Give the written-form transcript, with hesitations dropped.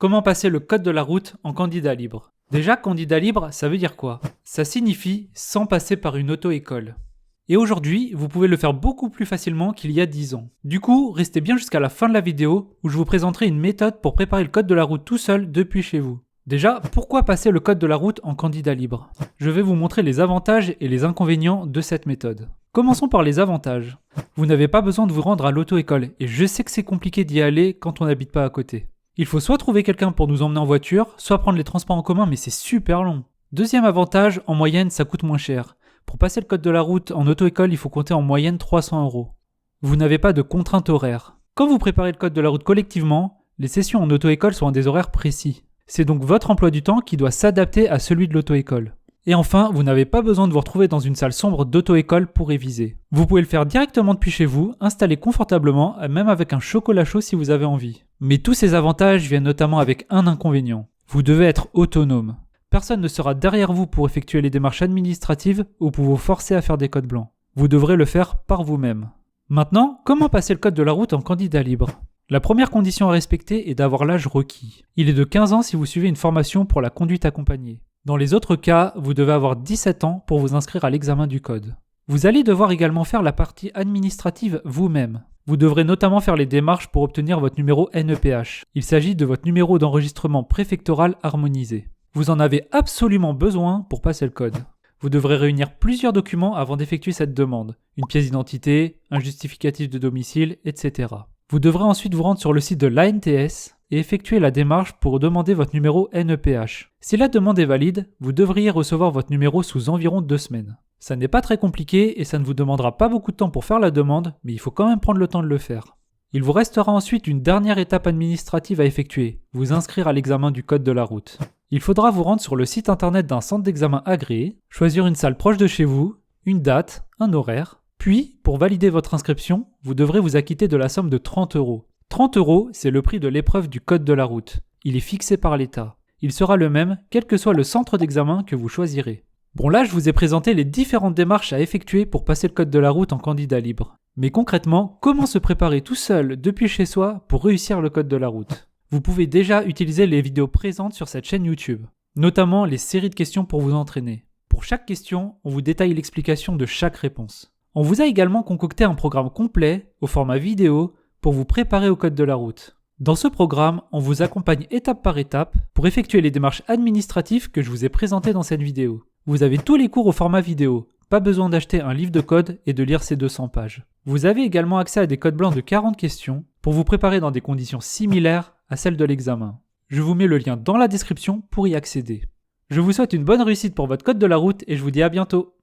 Comment passer le code de la route en candidat libre? Déjà, candidat libre, ça veut dire quoi? Ça signifie sans passer par une auto-école. Et aujourd'hui, vous pouvez le faire beaucoup plus facilement qu'il y a 10 ans. Du coup, restez bien jusqu'à la fin de la vidéo où je vous présenterai une méthode pour préparer le code de la route tout seul depuis chez vous. Déjà, pourquoi passer le code de la route en candidat libre? Je vais vous montrer les avantages et les inconvénients de cette méthode. Commençons par les avantages. Vous n'avez pas besoin de vous rendre à l'auto-école et je sais que c'est compliqué d'y aller quand on n'habite pas à côté. Il faut soit trouver quelqu'un pour nous emmener en voiture, soit prendre les transports en commun, mais c'est super long. Deuxième avantage, en moyenne, ça coûte moins cher. Pour passer le code de la route en auto-école, il faut compter en moyenne 300 €. Vous n'avez pas de contraintes horaires. Quand vous préparez le code de la route collectivement, les sessions en auto-école sont à des horaires précis. C'est donc votre emploi du temps qui doit s'adapter à celui de l'auto-école. Et enfin, vous n'avez pas besoin de vous retrouver dans une salle sombre d'auto-école pour réviser. Vous pouvez le faire directement depuis chez vous, installé confortablement, même avec un chocolat chaud si vous avez envie. Mais tous ces avantages viennent notamment avec un inconvénient. Vous devez être autonome. Personne ne sera derrière vous pour effectuer les démarches administratives ou pour vous forcer à faire des codes blancs. Vous devrez le faire par vous-même. Maintenant, comment passer le code de la route en candidat libre? La première condition à respecter est d'avoir l'âge requis. Il est de 15 ans si vous suivez une formation pour la conduite accompagnée. Dans les autres cas, vous devez avoir 17 ans pour vous inscrire à l'examen du code. Vous allez devoir également faire la partie administrative vous-même. Vous devrez notamment faire les démarches pour obtenir votre numéro NEPH. Il s'agit de votre numéro d'enregistrement préfectoral harmonisé. Vous en avez absolument besoin pour passer le code. Vous devrez réunir plusieurs documents avant d'effectuer cette demande. Une pièce d'identité, un justificatif de domicile, etc. Vous devrez ensuite vous rendre sur le site de l'ANTS et effectuer la démarche pour demander votre numéro NEPH. Si la demande est valide, vous devriez recevoir votre numéro sous environ 2 semaines. Ça n'est pas très compliqué et ça ne vous demandera pas beaucoup de temps pour faire la demande, mais il faut quand même prendre le temps de le faire. Il vous restera ensuite une dernière étape administrative à effectuer, vous inscrire à l'examen du code de la route. Il faudra vous rendre sur le site internet d'un centre d'examen agréé, choisir une salle proche de chez vous, une date, un horaire, puis, pour valider votre inscription, vous devrez vous acquitter de la somme de 30 €. 30 €, c'est le prix de l'épreuve du code de la route. Il est fixé par l'État. Il sera le même, quel que soit le centre d'examen que vous choisirez. Bon, là, je vous ai présenté les différentes démarches à effectuer pour passer le code de la route en candidat libre. Mais concrètement, comment se préparer tout seul depuis chez soi pour réussir le code de la route? Vous pouvez déjà utiliser les vidéos présentes sur cette chaîne YouTube, notamment les séries de questions pour vous entraîner. Pour chaque question, on vous détaille l'explication de chaque réponse. On vous a également concocté un programme complet, au format vidéo, pour vous préparer au code de la route. Dans ce programme, on vous accompagne étape par étape pour effectuer les démarches administratives que je vous ai présentées dans cette vidéo. Vous avez tous les cours au format vidéo, pas besoin d'acheter un livre de code et de lire ces 200 pages. Vous avez également accès à des codes blancs de 40 questions pour vous préparer dans des conditions similaires à celles de l'examen. Je vous mets le lien dans la description pour y accéder. Je vous souhaite une bonne réussite pour votre code de la route et je vous dis à bientôt.